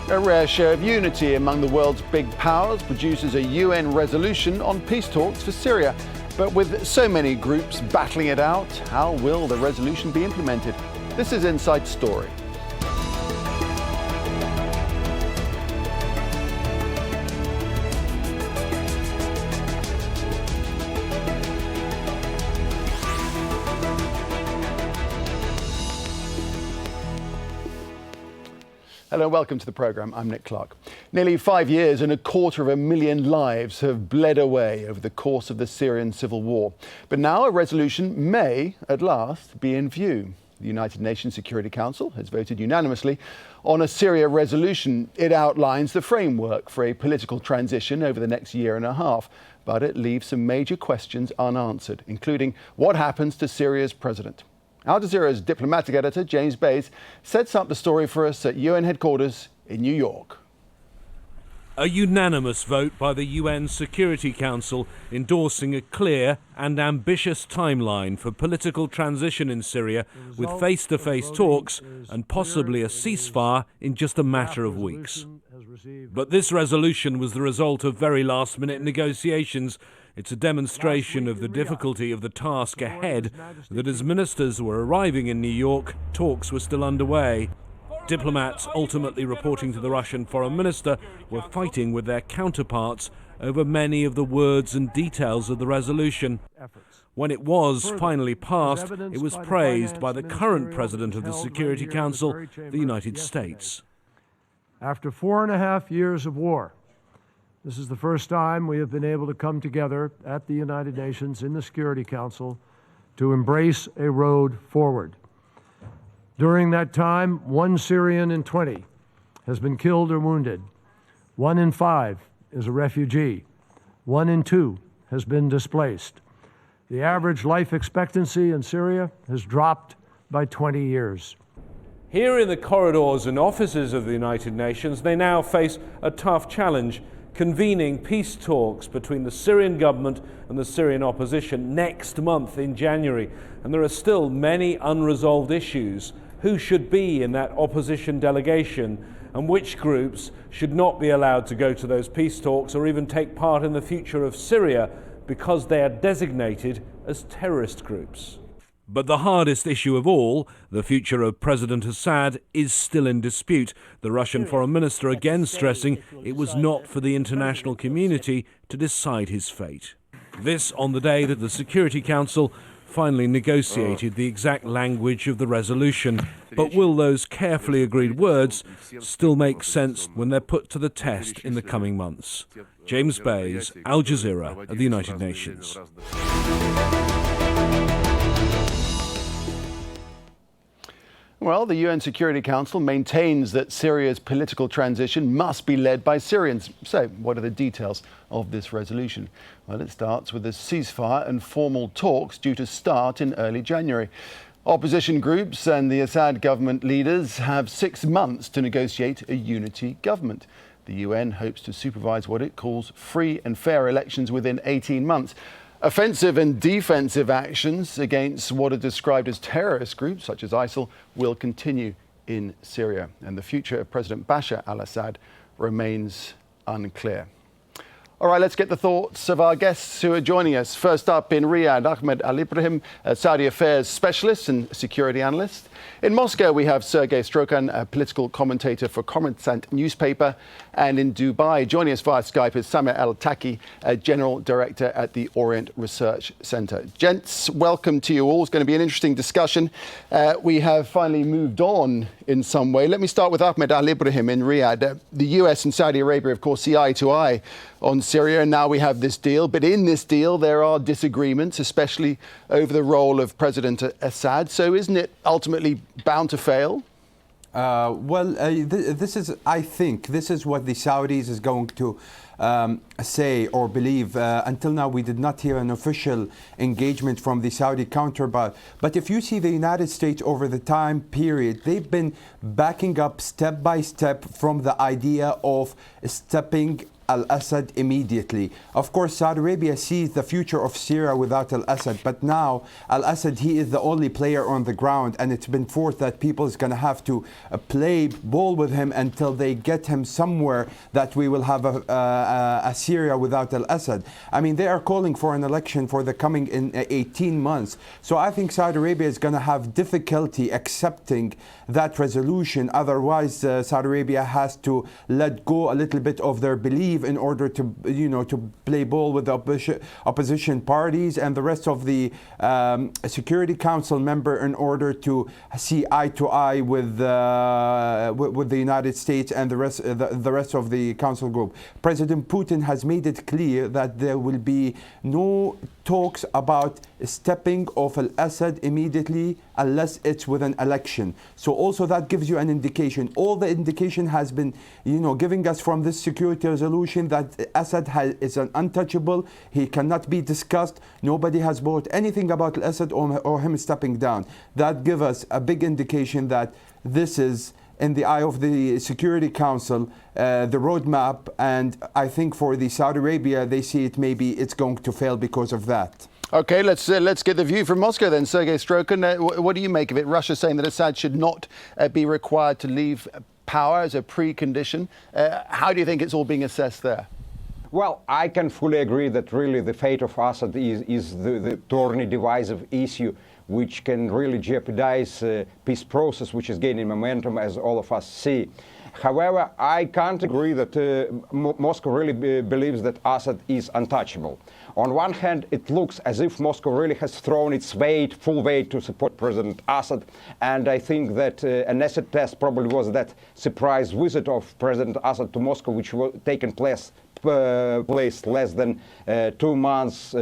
A rare show of unity among the world's big powers produces a UN resolution on peace talks for Syria. But with so many groups battling it out, how will the resolution be implemented? This is Inside Story. Hello, welcome to the programme. I'm Nick Clark. Nearly 5 years and 250,000 lives have bled away over the course of the Syrian civil war. But now a resolution may, at last, be in view. The United Nations Security Council has voted unanimously on a Syria resolution. It outlines the framework for a political transition over the next year and a half, but it leaves some major questions unanswered, including what happens to Syria's president. Al Jazeera's diplomatic editor, James Bays, sets up the story for us at UN headquarters in New York. A unanimous vote by the UN Security Council endorsing a clear and ambitious timeline for political transition in Syria, with face-to-face talks and possibly a ceasefire in just a matter of weeks. But this resolution was the result of very last-minute negotiations. It's a demonstration of the difficulty of the task ahead, that as ministers were arriving in New York, talks were still underway. Diplomats, ultimately reporting to the Russian foreign minister, were fighting with their counterparts over many of the words and details of the resolution. When it was finally passed, it was praised by the current president of the Security Council, the United States. After 4.5 years of war, this is the first time we have been able to come together at the United Nations in the Security Council to embrace a road forward. During that time, 1 Syrian in 20 has been killed or wounded. 1 in 5 is a refugee. 1 in 2 has been displaced. The average life expectancy in Syria has dropped by 20 years. Here in the corridors and offices of the United Nations, they now face a tough challenge: convening peace talks between the Syrian government and the Syrian opposition next month in January. And there are still many unresolved issues. Who should be in that opposition delegation, and which groups should not be allowed to go to those peace talks or even take part in the future of Syria because they are designated as terrorist groups? But the hardest issue of all, the future of President Assad, is still in dispute. The Russian foreign minister again stressing it was not for the international community to decide his fate. This on the day that the Security Council finally negotiated the exact language of the resolution. But will those carefully agreed words still make sense when they're put to the test in the coming months? James Bays, Al Jazeera at the United Nations. Well, the UN Security Council maintains that Syria's political transition must be led by Syrians. So, what are the details of this resolution? Well, it starts with a ceasefire and formal talks due to start in early January. Opposition groups and the Assad government leaders have 6 months to negotiate a unity government. The UN hopes to supervise what it calls free and fair elections within 18 months. Offensive and defensive actions against what are described as terrorist groups, such as ISIL, will continue in Syria. And the future of President Bashar al-Assad remains unclear. All right, let's get the thoughts of our guests who are joining us. First up in Riyadh, Ahmed Alibrahim, a Saudi affairs specialist and security analyst. In Moscow, we have Sergey Strokan, a political commentator for Kommersant newspaper. And in Dubai, joining us via Skype is Samir al-Taqi, a general director at the Orient Research Centre. Gents, welcome to you all. It's going to be an interesting discussion. We have finally moved on in some way. Let me start with Ahmed Alibrahim in Riyadh. The US and Saudi Arabia, of course, see eye to eye on Syria, and now we have this deal. But in this deal, there are disagreements, especially over the role of President Assad. So isn't it ultimately bound to fail? I think this is what the Saudis is going to say or believe. Until now, we did not hear an official engagement from the Saudi counterpart. But if you see the United States over the time period, they've been backing up step by step from the idea of stepping al-Assad immediately. Of course, Saudi Arabia sees the future of Syria without al-Assad, but now al-Assad, he is the only player on the ground, and it's been forced that people is going to have to play ball with him until they get him somewhere that we will have a Syria without al-Assad. I mean, they are calling for an election for the coming in 18 months. So I think Saudi Arabia is going to have difficulty accepting that resolution. Otherwise, Saudi Arabia has to let go a little bit of their belief in order to, to play ball with the opposition parties and the rest of the Security Council member in order to see eye to eye with the United States and the rest of the Council group. President Putin has made it clear that there will be no talks about stepping off al-Assad immediately unless it's with an election. So also that gives you an indication. All the indication has been, giving us from this security resolution that Assad is an untouchable. He cannot be discussed. Nobody has brought anything about al-Assad or him stepping down. That gives us a big indication that this is, in the eye of the Security Council, the roadmap, and I think for the Saudi Arabia, they see it maybe it's going to fail because of that. Okay, let's get the view from Moscow then. Sergey Strokan, what do you make of it? Russia saying that Assad should not be required to leave power as a precondition. How do you think it's all being assessed there? Well, I can fully agree that really the fate of Assad is the thorny, divisive issue which can really jeopardize peace process, which is gaining momentum, as all of us see. However, I can't agree that Moscow really believes that Assad is untouchable. On one hand, it looks as if Moscow really has thrown its full weight to support President Assad, and I think that an acid test probably was that surprise visit of President Assad to Moscow, which was taken place less than 2 months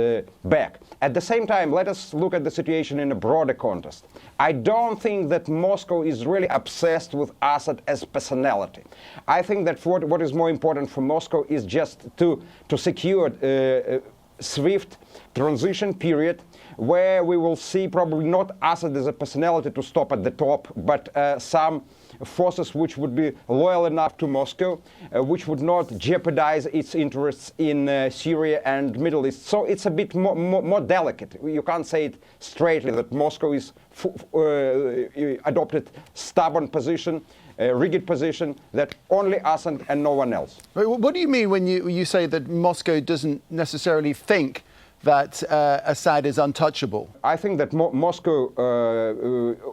back. At the same time, let us look at the situation in a broader context. I don't think that Moscow is really obsessed with Assad as personality. I think that what is more important for Moscow is just to secure a swift transition period where we will see probably not Assad as a personality to stop at the top, but some forces which would be loyal enough to Moscow, which would not jeopardize its interests in Syria and Middle East. So it's a bit more delicate. You can't say it straightly that Moscow is adopted stubborn position, rigid position that only Assad and no one else. What do you mean when you say that Moscow doesn't necessarily think that Assad is untouchable? I think that Moscow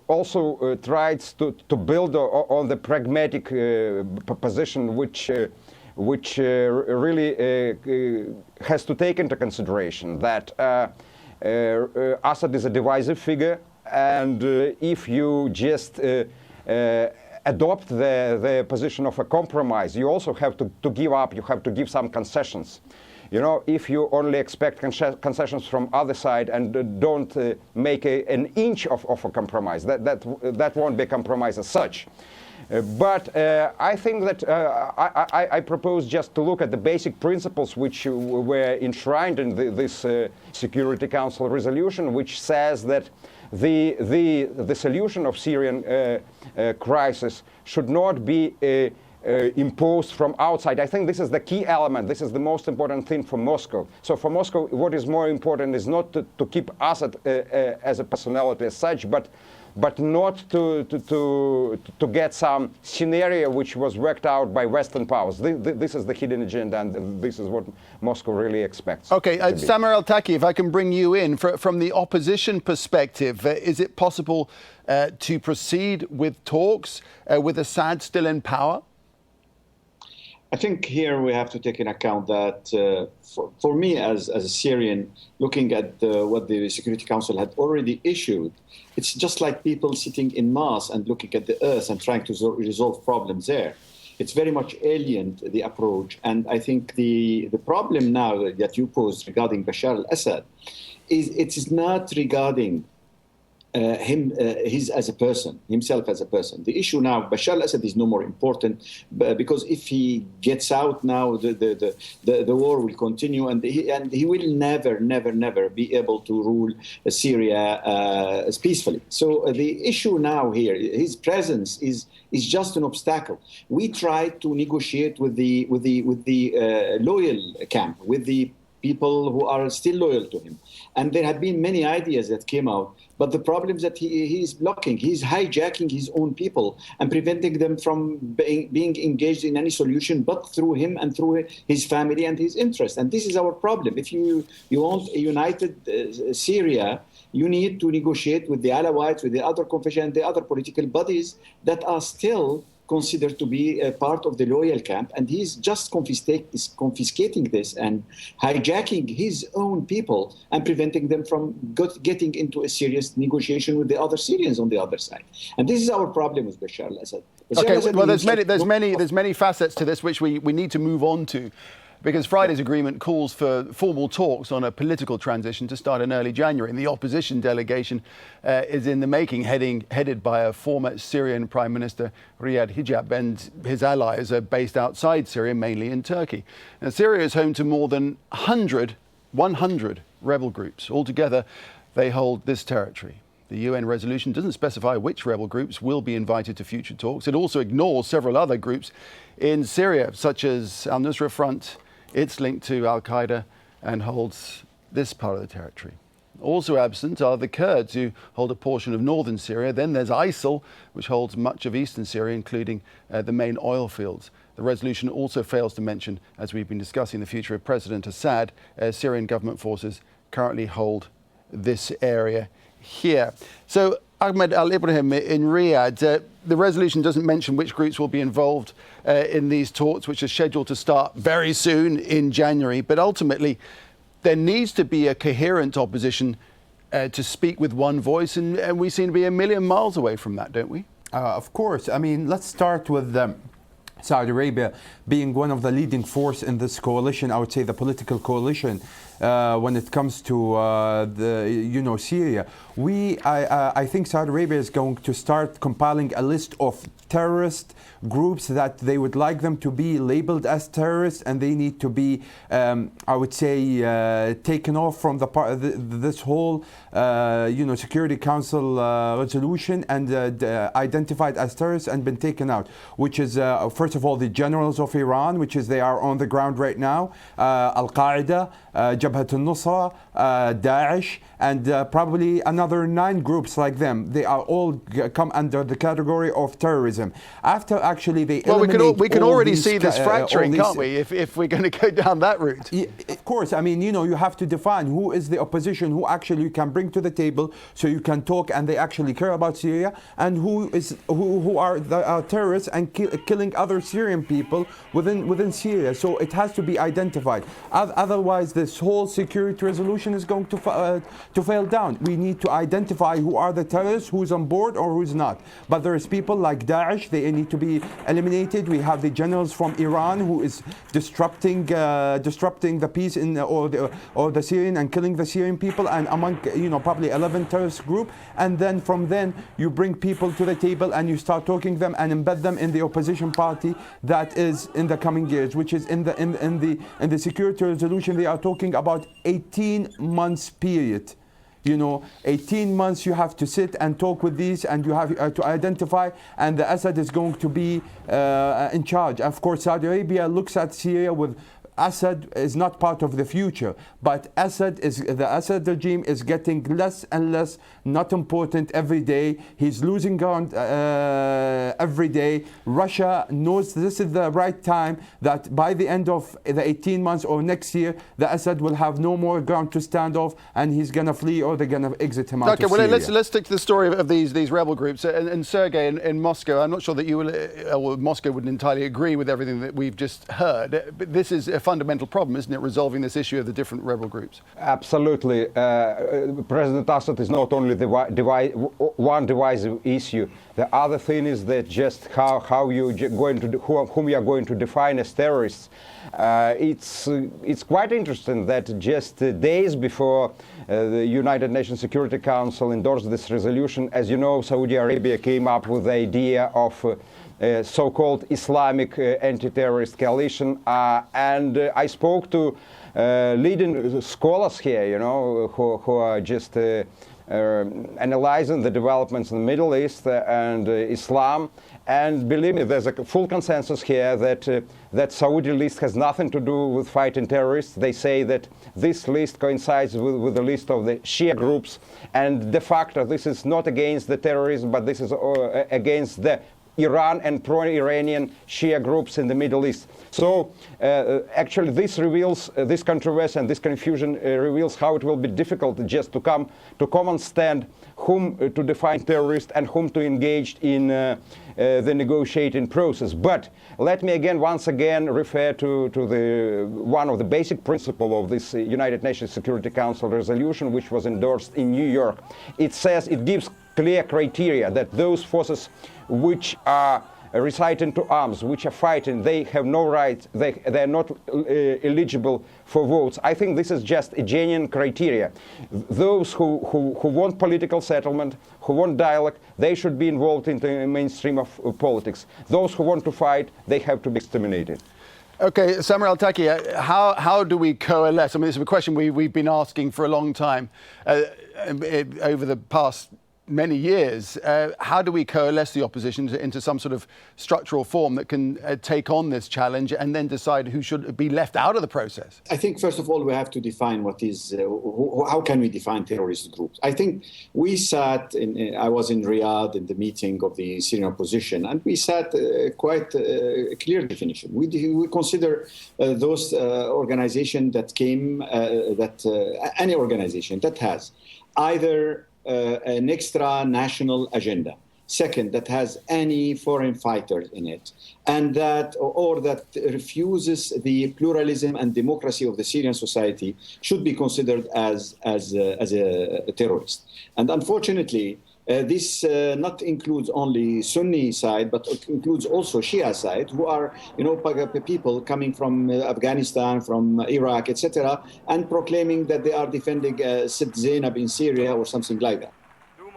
also tries to build on the pragmatic position which really has to take into consideration that Assad is a divisive figure, and if you just adopt the position of a compromise, you also have to give up, you have to give some concessions. If you only expect concessions from other side and don't make an inch of a compromise, that won't be a compromise as such. But I think that I propose just to look at the basic principles which were enshrined in this Security Council resolution, which says that the solution of Syrian crisis should not be imposed from outside. I think this is the key element. This is the most important thing for Moscow. So for Moscow, what is more important is not to keep Assad as a personality as such, but not to get some scenario which was worked out by Western powers. This is the hidden agenda, and this is what Moscow really expects. Okay, Samir al-Taqi, if I can bring you in, from the opposition perspective, is it possible to proceed with talks with Assad still in power? I think here we have to take into account that for me as a Syrian, looking at what the Security Council had already issued, it's just like people sitting in Mars and looking at the earth and trying to resolve problems there. It's very much alien, the approach. And I think the problem now that you pose regarding Bashar al-Assad is it is not regarding he's as a person, himself as a person. The issue now, Bashar al-Assad is no more important because if he gets out now, the war will continue, and he will never be able to rule Syria peacefully. So the issue now here, his presence is just an obstacle. We tried to negotiate with the loyal camp, with the people who are still loyal to him. And there have been many ideas that came out, but the problem is that he is blocking, he's hijacking his own people and preventing them from being engaged in any solution but through him and through his family and his interests. And this is our problem. If you want a united Syria, you need to negotiate with the Alawites, with the other confession, and the other political bodies that are still considered to be a part of the loyal camp, and he's just confiscating this and hijacking his own people and preventing them from getting into a serious negotiation with the other Syrians on the other side. And this is our problem with Bashar al-Assad. Okay, well, there's many facets to this which we need to move on to, because Friday's agreement calls for formal talks on a political transition to start in early January. And the opposition delegation is in the making, headed by a former Syrian Prime Minister, Riyad Hijab, and his allies are based outside Syria, mainly in Turkey. Now, Syria is home to more than 100 rebel groups. Altogether, they hold this territory. The UN resolution doesn't specify which rebel groups will be invited to future talks. It also ignores several other groups in Syria, such as al-Nusra Front. It's linked to al-Qaeda and holds this part of the territory. Also absent are the Kurds, who hold a portion of northern Syria. Then there's ISIL, which holds much of eastern Syria, including the main oil fields. The resolution also fails to mention, as we've been discussing, the future of President Assad. Syrian government forces currently hold this area here. So, Ahmed Alibrahim in Riyadh, the resolution doesn't mention which groups will be involved in these talks, which are scheduled to start very soon in January. But ultimately, there needs to be a coherent opposition to speak with one voice, and we seem to be a million miles away from that, don't we? Of course. I mean, let's start with Saudi Arabia being one of the leading force in this coalition, I would say the political coalition, when it comes to Syria. I think Saudi Arabia is going to start compiling a list of terrorist groups that they would like them to be labeled as terrorists, and they need to be, I would say, taken off from this whole, Security Council resolution and identified as terrorists and been taken out. Which is, first of all, the generals of Iran, which is they are on the ground right now, al-Qaeda, Jabhat al-Nusra, Daesh, and probably another 9 groups like them. They are all come under the category of terrorism. After actually they eliminate we can already see this fracturing, can't we, if we're going to go down that route? Yeah, of course. I mean, you have to define who is the opposition, who actually you can bring to the table so you can talk and they actually care about Syria, and who are the terrorists and killing other Syrian people within Syria. So it has to be identified. Otherwise, this whole security resolution is going to fail down. We need to identify who are the terrorists, who's on board or who's not. But there's people like Daesh, they need to be eliminated. We have the generals from Iran who is disrupting the peace in or the Syrian and killing the Syrian people, and among probably 11 terrorist group. And then from then you bring people to the table and you start talking them and embed them in the opposition party that is in the coming years, which is in the security resolution they are talking about 18 months period. 18 months you have to sit and talk with these, and you have to identify, and the Assad is going to be in charge. Of course, Saudi Arabia looks at Syria with Assad is not part of the future, but the Assad regime is getting less and less not important every day. He's losing ground every day. Russia knows this is the right time, that by the end of the 18 months or next year, the Assad will have no more ground to stand off, and he's going to flee or they're going to exit him out of Syria. Let's stick to the story of these rebel groups. And Sergey, in Moscow, I'm not sure that Moscow wouldn't entirely agree with everything that we've just heard, but this is a fundamental problem, isn't it, resolving this issue of the different rebel groups? Absolutely. President Assad is not only the one divisive issue. The other thing is that just whom you are going to define as terrorists. It's quite interesting that just days before the United Nations Security Council endorsed this resolution. As you know, Saudi Arabia came up with the idea of so-called Islamic anti-terrorist coalition, and I spoke to leading scholars here, you know, who are just analyzing the developments in the Middle East and Islam. And believe me, there's a full consensus here that that Saudi list has nothing to do with fighting terrorists. They say that this list coincides with the list of the Shia groups, and de facto this is not against the terrorism, but this is against the Iran and pro-Iranian Shia groups in the Middle East. So actually this reveals, this controversy and this confusion reveals how it will be difficult just to come to common stand whom to define terrorist and whom to engage in the negotiating process. But let me once again refer to the one of the basic principles of this United Nations Security Council resolution, which was endorsed in New York. It says, it gives clear criteria that those forces which are reciting to arms, which are fighting, they have no rights, they are not eligible for votes. I think this is just a genuine criteria. Those who want political settlement, who want dialogue, they should be involved in the mainstream of politics. Those who want to fight, they have to be exterminated. Okay, Samir al-Taqi, how do we coalesce? I mean, this is a question we've been asking for a long time over the past many years. How do we coalesce the opposition into some sort of structural form that can take on this challenge and then decide who should be left out of the process? I think, first of all, we have to define what is, how can we define terrorist groups? I think we sat, I was in Riyadh in the meeting of the Syrian opposition, and we sat quite a clear definition. We consider those organizations that came, any organization that has either an extra national agenda, second, that has any foreign fighters in it, and that refuses the pluralism and democracy of the Syrian society, should be considered as a terrorist. And unfortunately, this not includes only Sunni side, but includes also Shia side, who are, people coming from Afghanistan, from Iraq, etc., and proclaiming that they are defending Sid Zainab in Syria or something like that.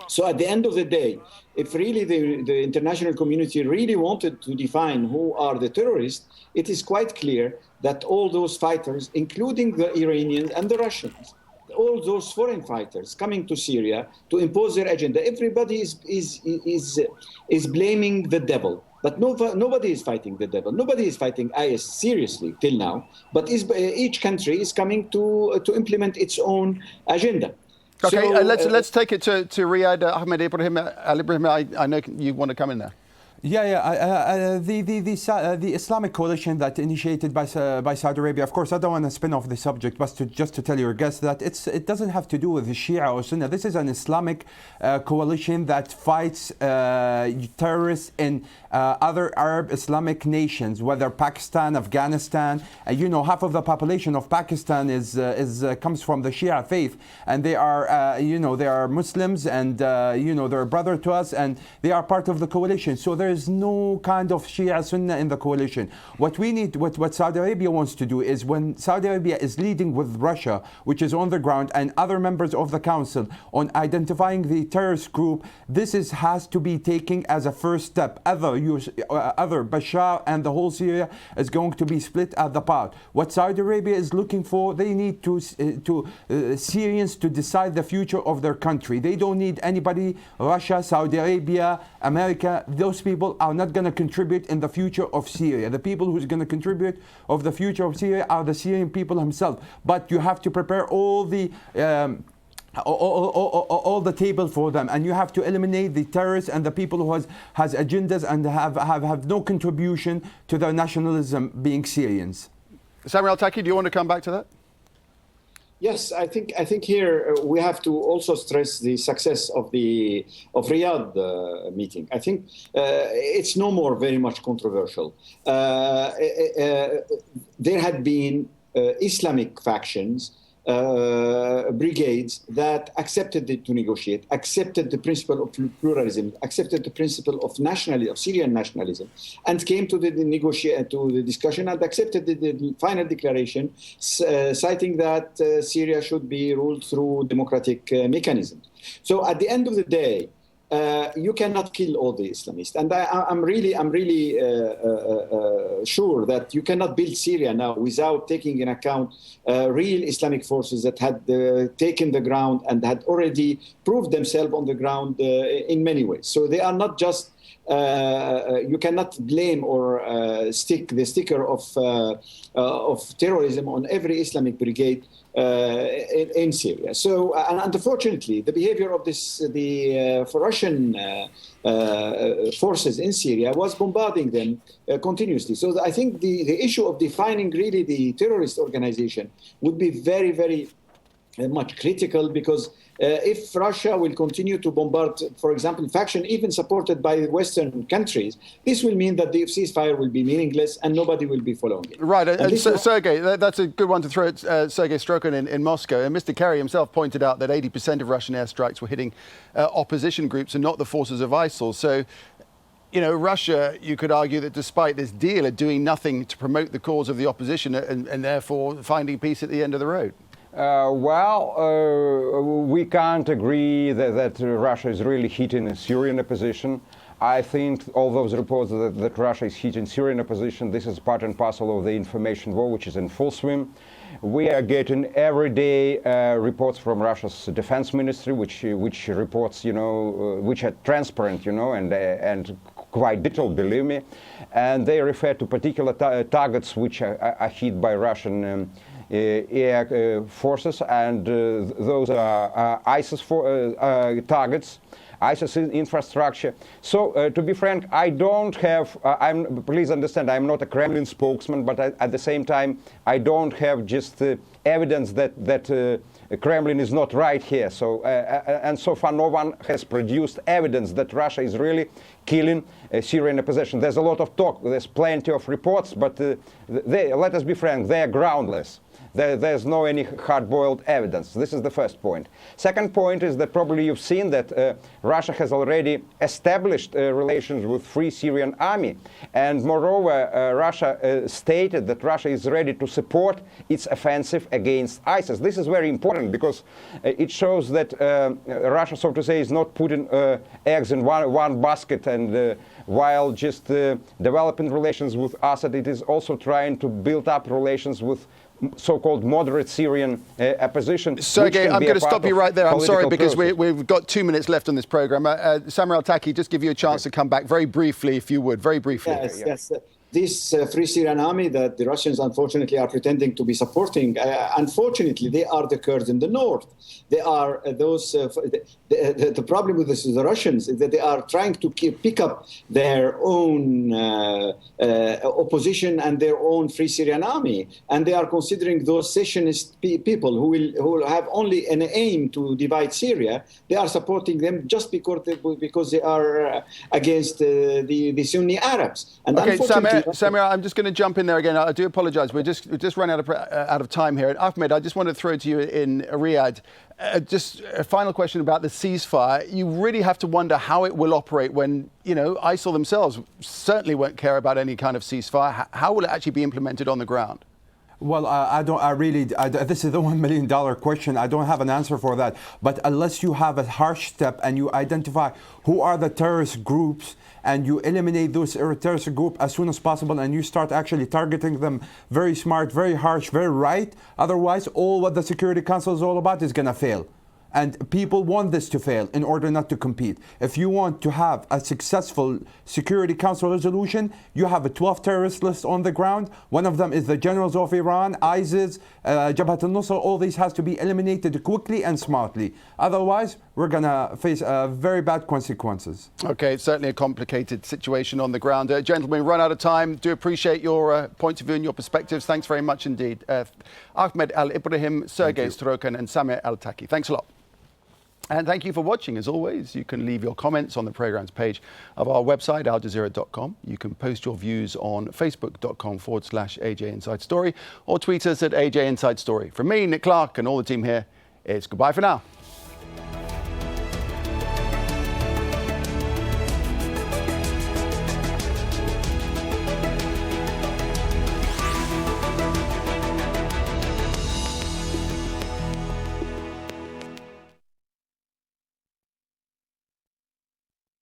So at the end of the day, if really the international community really wanted to define who are the terrorists, it is quite clear that all those fighters, including the Iranians and the Russians, all those foreign fighters coming to Syria to impose their agenda, everybody is blaming the devil. But nobody is fighting the devil. Nobody is fighting IS seriously till now. But each country is coming to implement its own agenda. Okay, so, let's take it to Riyadh. Ahmed Alibrahim, I know you want to come in there. The Islamic coalition that initiated by Saudi Arabia, of course, I don't want to spin off the subject, but just to tell your guests that it doesn't have to do with the Shia or Sunni. This is an Islamic coalition that fights terrorists in other Arab Islamic nations, whether Pakistan, Afghanistan. Half of the population of Pakistan comes from the Shia faith, and they are they are Muslims, and they're a brother to us, and they are part of the coalition. So there is no kind of Shia Sunnah in the coalition. What we need, what Saudi Arabia wants to do is, when Saudi Arabia is leading with Russia, which is on the ground, and other members of the council on identifying the terrorist group, this has to be taken as a first step. Other Bashar and the whole Syria is going to be split at the part. What Saudi Arabia is looking for, they need Syrians to decide the future of their country. They don't need anybody, Russia, Saudi Arabia, America. Those people are not going to contribute in the future of Syria. The people who's going to contribute of the future of Syria are the Syrian people themselves. But you have to prepare all the table for them, and you have to eliminate the terrorists and the people who has agendas and have no contribution to their nationalism, being Syrians. Samir al-Taqi, do you want to come back to that? Yes, I think here we have to also stress the success of Riyadh meeting. I think it's no more very much controversial. There had been Islamic factions brigades that accepted to negotiate, accepted the principle of pluralism, accepted the principle of nationalism, of Syrian nationalism, and came to the discussion and accepted the final declaration, citing that Syria should be ruled through democratic mechanisms. So at the end of the day, you cannot kill all the Islamists, and I'm really sure that you cannot build Syria now without taking in account real Islamic forces that had taken the ground and had already proved themselves on the ground in many ways. So they are not just. You cannot blame or stick the sticker of terrorism on every Islamic brigade in Syria. So, and unfortunately, the behavior of the Russian forces in Syria was bombarding them continuously. So I think the issue of defining really the terrorist organization would be very, very much critical, because if Russia will continue to bombard, for example, faction even supported by Western countries, this will mean that the ceasefire will be meaningless and nobody will be following it. Right, and Sergey, that's a good one to throw at Sergey Strokan in Moscow. And Mr. Kerry himself pointed out that 80% of Russian airstrikes were hitting opposition groups and not the forces of ISIL. So, you know, Russia, you could argue that despite this deal, are doing nothing to promote the cause of the opposition and therefore finding peace at the end of the road. We can't agree that Russia is really hitting a Syrian opposition. I think all those reports that Russia is hitting Syrian opposition, this is part and parcel of the information war, which is in full swing. We are getting every day reports from Russia's defense ministry, which reports, which are transparent, and quite detailed, believe me. And they refer to particular targets which are hit by Russian air forces, and those are ISIS targets, ISIS infrastructure. So, to be frank, I don't have, please understand, I'm not a Kremlin spokesman, but at the same time, I don't have just evidence that Kremlin is not right here. So, and so far, no one has produced evidence that Russia is really killing Syrian opposition. There's a lot of talk, there's plenty of reports, but let us be frank, they are groundless. There's no any hard-boiled evidence. This is the first point. Second point is that probably you've seen that Russia has already established relations with Free Syrian Army. And moreover, Russia stated that Russia is ready to support its offensive against ISIS. This is very important because it shows that Russia, so to say, is not putting eggs in one basket, and while just developing relations with Assad, it is also trying to build up relations with so-called moderate Syrian opposition. Sergey, I'm going to stop you right there. I'm sorry, because we've got 2 minutes left on this program. Samir al-Taqi, just give you a chance to come back very briefly, if you would, very briefly. Yes. This Free Syrian Army that the Russians, unfortunately, are pretending to be supporting, unfortunately, they are the Kurds in the north. They are those. The problem with the Russians is that they are trying to pick up their own opposition and their own Free Syrian Army, and they are considering those secessionist people who will have only an aim to divide Syria. They are supporting them just because they are against the Sunni Arabs. And okay, Samir, I'm just going to jump in there again. I do apologise. We're just run out of time here. And Ahmed, I just want to throw to you in Riyadh. Just a final question about the ceasefire. You really have to wonder how it will operate when, ISIL themselves certainly won't care about any kind of ceasefire. How will it actually be implemented on the ground? Well, this is the $1 million question. I don't have an answer for that. But unless you have a harsh step and you identify who are the terrorist groups and you eliminate those terrorist groups as soon as possible and you start actually targeting them very smart, very harsh, very right, otherwise all what the Security Council is all about is going to fail. And people want this to fail in order not to compete. If you want to have a successful Security Council resolution, you have a 12 terrorist list on the ground. One of them is the generals of Iran, ISIS, Jabhat al-Nusra. All these has to be eliminated quickly and smartly. Otherwise, we're going to face very bad consequences. Okay, it's certainly a complicated situation on the ground. Gentlemen, run out of time. Do appreciate your point of view and your perspectives. Thanks very much indeed. Ahmed Alibrahim, Sergey Strokan and Samir al-Taqi. Thanks a lot. And thank you for watching. As always, you can leave your comments on the programme's page of our website, aljazeera.com. You can post your views on facebook.com/AJ Inside Story or tweet us at AJ Inside Story. From me, Nick Clark, and all the team here, it's goodbye for now.